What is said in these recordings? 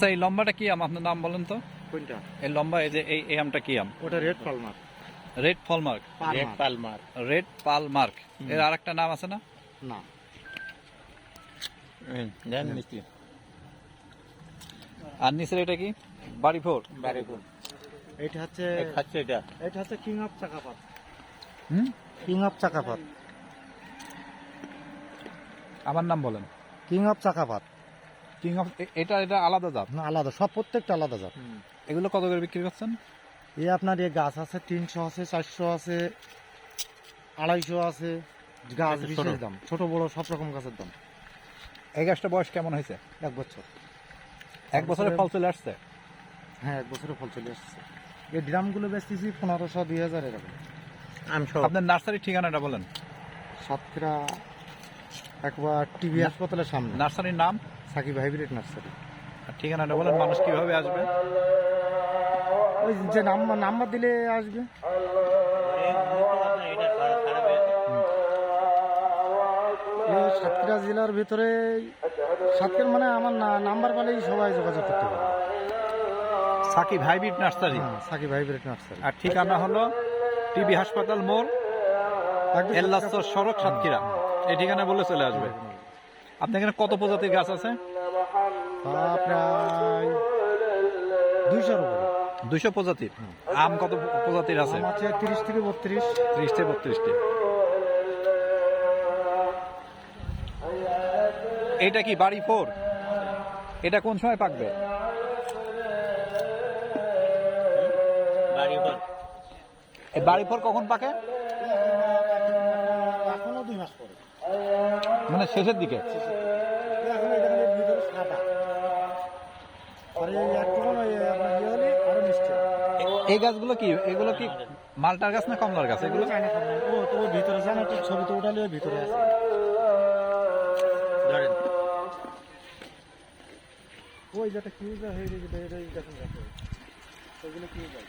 আচ্ছা, এই লম্বাটা কি আম? আপনার নাম বলেন তো। কোনটা? এই লম্বা, এই যে এই আমটা কি আম? ওটা রেড পালমার। রেড ফলমার্ক। Red Palmer. রেড পালমার্ক। এর আরেকটা নাম আছে না? না। দেন মিষ্টি। আর নিচের এটা কি? বাড়িফোর। বাড়িফোর। এটা হচ্ছে এটা হচ্ছে king of Chakapat. King of Chakapat. আমার নাম বলেন। King of Chakapat. King of, এটা আলাদা জাত না, আলাদা, সব প্রত্যেকটা আলাদা জাত। এগুলো কত করে বিক্রি করছেন? এই আপনার এই গাছ আছে 300 আছে, 400 আছে, 250 আছে। গাছ বিশেষ দাম, ছোট বড় সব রকম গাছের দাম। এই গাছটা বয়স কেমন হয়েছে? 1 বছর। 1 বছরের ফল চলে আসছে? হ্যাঁ, 1 বছরের ফল চলে আসছে। এই ড্রামগুলো বেচতেছি 1500, 2000 এরকম। আপনার নার্সারির ঠিকানাটা বলেন। সাতক্ষীরা একবার টিভি হাসপাতালের সামনে। নার্সারির নাম? Shakib hybrid nursery. আর ঠিকানাটা বলেন, মানুষ কিভাবে আসবে? ওই যে নাম্বার দিলে আসবে। এই সাতক্ষীরা জেলার ভিতরে, সাতক্ষীরা মানে আমার নাম্বার পেলেই সবাই যোগাযোগ করতে পারে। Sakib hybrid nursery. Sakib hybrid nursery. আর ঠিকানা হলো টিবি হাসপাতাল মোড়, এল্লাসর সড়ক, সাতক্ষীরা। এই ঠিকানা বলে চলে আসবে। আপনার এখানে কত প্রজাতির গাছ আছে? প্রায় 200-র উপরে। 200 প্রজাতির। আম কত প্রজাতির আছে? 30 থেকে 32। 30 থেকে 32টি। এটা কি বাড়িফোর? এটা কোন সময় পাকবে? এই বাড়িফোর কখন পাকে? এখনো 2 মাস পরে, মানে শেষের দিকে। এই গাছগুলো কি? এগুলো কি মালটার গাছ না কমলার গাছ? এগুলো ভিতরে যান, একটু ছবি তো উঠালে ভিতরে আছে। ওই যেটা কিউজা হয়ে গেছে, দেখুন ওইগুলো কিউজা।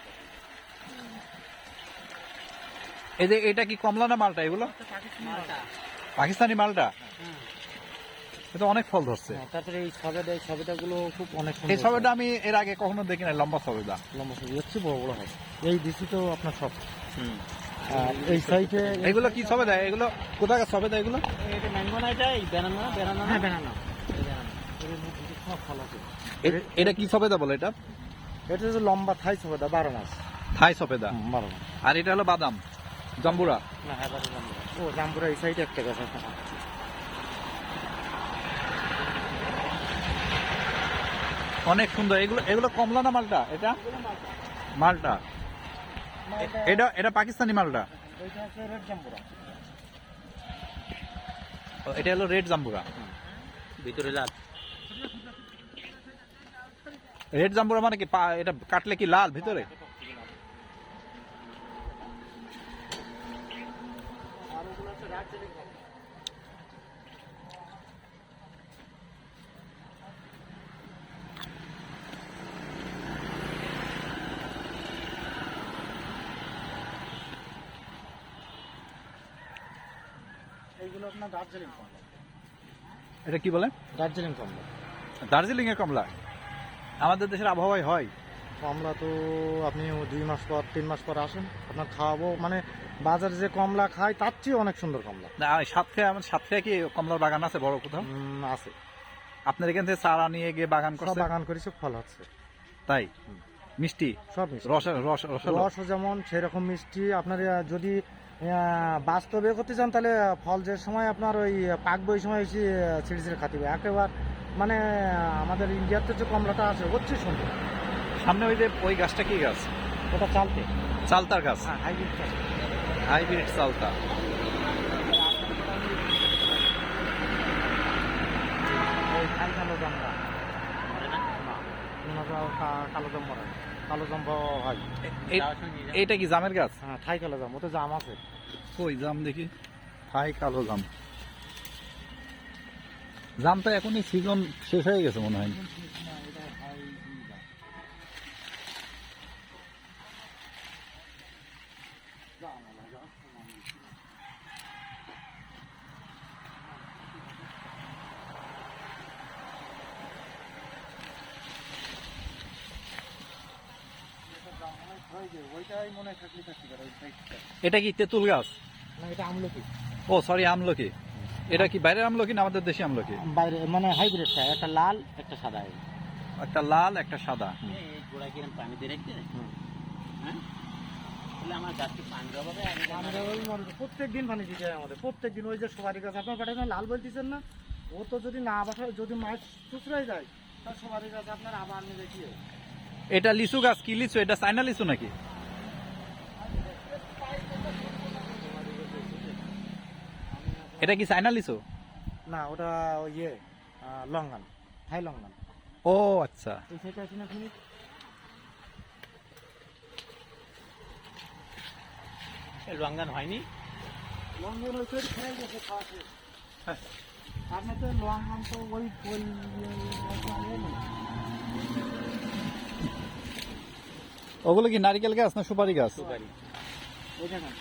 এই যে এটা কি কমলা না মালটা? এগুলো পাকিস্তানি মালটা। এটা অনেক ফল ধরছে। তারপরে এই সবেদাগুলো খুব অনেক এই সবেদা আমি এর আগে কখনো দেখি না। লম্বা সবেদা, লম্বা সবেদা হচ্ছে, বড় বড় হয়। এই দিছি তো আপনার সব। আর এই সাইডে এগুলো কি সবেদা? এগুলো কোথাকার সবেদা? এগুলো এটা ম্যাঙ্গো না, এটা এই ব্যানানা। হ্যাঁ, ব্যানানা। এটা কি সবেদা বলে? এটা হচ্ছে লম্বা থাই সবেদা, 12 মাস। থাই সবেদা। 12 মাস। আর এটা হলো বাদাম, জাম্বুরা। না, হ্যাঁ, জাম্বুরা। ও, জাম্বুরা এই সাইডে একটা গাছ আছে। অনেক সুন্দর। এগুলো কমলা না মালটা? এটা মালটা। এটা পাকিস্তানি মালটা। এটা হলো রেড জাম্বুরা। ভিতরে লাল। রেড জাম্বুরা মানে কি? এটা কাটলে কি লাল ভিতরে? এইগুলো আপনার দার্জিলিং কমলা। এটা কি বলে? দার্জিলিং কমলা। দার্জিলিং এর কমলা আমাদের দেশের আবহাওয়ায় হয়। কমলা তো আপনি 2 মাস পর, 3 মাস পর আসেন, আপনার খাওয়াবো। মানে বাজারে যে কমলা খায় তার চেয়ে অনেক সুন্দর কমলা। না, সাতক্ষীরা কি কমলার বাগান আছে বড় কোথাও? আছে। আপনার এখান থেকে চারা নিয়ে গিয়ে বাগান করছে? বাগান করেছে, ফল হচ্ছে। তাই মিষ্টি? সব মিষ্টি। রস যেমন সেরকম মিষ্টি। আপনার যদি বাস্তবে করতে চান, তাহলে ফল যে সময় আপনার ওই পাকবে, ওই সময় এসে ছিঁড়ে ছিঁড়ে খাতে হবে একেবারে। মানে আমাদের ইন্ডিয়াতে যে কমলাটা আছে হচ্ছে সুন্দর। সামনে ওই গাছটা কি গাছ? ওটা চালতার গাছ। হাইব্রিড গাছ। হাইব্রিড চালতা। কালো জাম্বা। কালো জাম্বা, কালো জাম্বা হয়। এইটা কি জামের গাছ? হ্যাঁ, থাই কালো জাম। ওতে জাম আছে। কই জাম দেখি। থাই কালো জাম। জামটা এখনই সিজন শেষ হয়ে গেছে মনে হয়। ওই যে ওইটাই মনে হয় থাকলে থাকতে পারে ওই সাইডটা। এটা কি তেঁতুল গাছ? না এটা আমলকি। ও সরি, আমলকি। এটা কি বাইরের আমলকি না আমাদের দেশি আমলকি? বাইরে মানে হাইব্রিডটা, একটা লাল একটা সাদা। একটা লাল একটা সাদা। গোড়া কিরম পানি দিয়ে রাখতে হ্যাঁ, তাহলে আমার গাছকে পানি দেওয়া হবে প্রত্যেক দিন পানি দিতে হয় আমাদের, প্রত্যেক দিন। ওই যে সুপারি গাছ আপনার পাঠাবেন লাল বলতেছেন না, ও তো যদি না বাসা, যদি মাছ চুচড়াই যায় তার সুপারি গাছ আপনার আবার নেবে কি। এটা লিচু গাছ, কি লিচু এটা? চাইনা লিচু নাকি? এটা কি চাইনা লিচু? না ওটা ইয়ে লঙ্গান, থাই লঙ্গান। ও আচ্ছা। এই সাইডে আছি না আপনি? লঙ্ঘন হয়নি। লঙ্গন ওই সাইড খেয়ে গেছে খাওয়া শেষ। আপনার তো লঙ্গন তো ওই ওগুলো কি নারিকেল গাছ না সুপারি গাছ? সুপারি। ওই দেখেন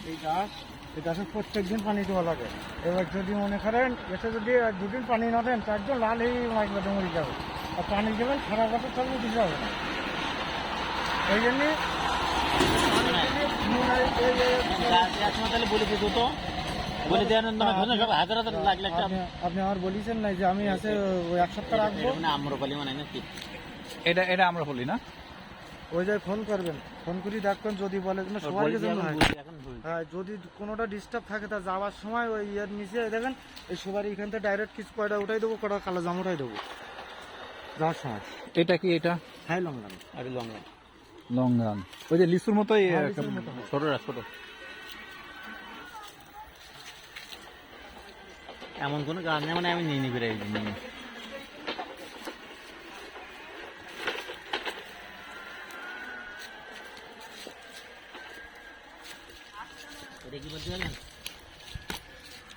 এই গাছ, এই গাছে প্রত্যেক দিন পানি দেওয়া লাগে। এবার যদি মনে করেন এসে যদি দুদিন পানি না দেন তো একদম লাল হয়ে মাছ বাদে মরে যাবে। আর পানি দেবেন সারা বছর থাকলে দিতে হবে না। ওই জন্যে তাহলে বলে দিত তো, বলে দেওয়ার সব হাজার হাজার লাখ লাখ আপনি আমার বলেছেন না যে আমি আছে ওই এক সপ্তাহ রাখবো। আম্রপালি মানে নাকি? এটা এটা আমরা বলি না। ওই জায়গায় ফোন করবেন, ফোন করে দেখবেন যদি বলে না সবার জন্য হয়। এখন হ্যাঁ যদি কোনোটা ডিস্টার্ব থাকে তা যাওয়ার সময় ওই ইয়ের নিচে দেখেন এই সবার এখান থেকে ডাইরেক্ট কিছু কয়টা উঠাই দেবো, কটা কালো জাম উঠাই দেবো যাওয়ার সময়। এটা কি? এটা হাই লঙ্গান। আর লঙ্ঘন লঙ্গান, ওই যে লিচুর মতোই। হ্যাঁ, লিচুর মতো হয়। ছোট ছোট। এমন কোন গাছ নেই মানে আমি নিয়ে নিবি রে। এটা কি বলতে পারলেন?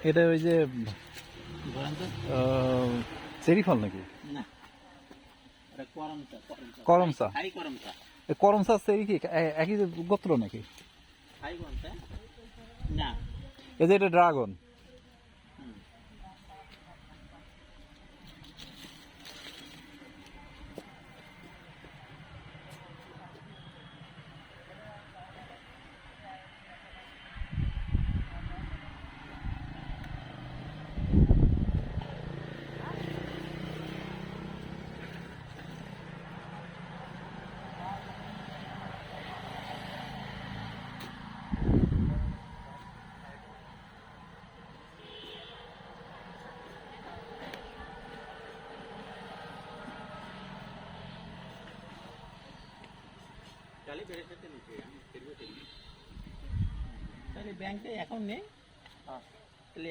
এটা ওই যে বলেন তো। চেরি ফল নাকি? না, এটা করমচা। করমচা। হাই করমচা। করমচা চেরি কি একই গোত্র নাকি? হাই করমচা না। এই যে এটা ড্রাগন। তাহলে ব্যাংকে এখন নেই, তাহলে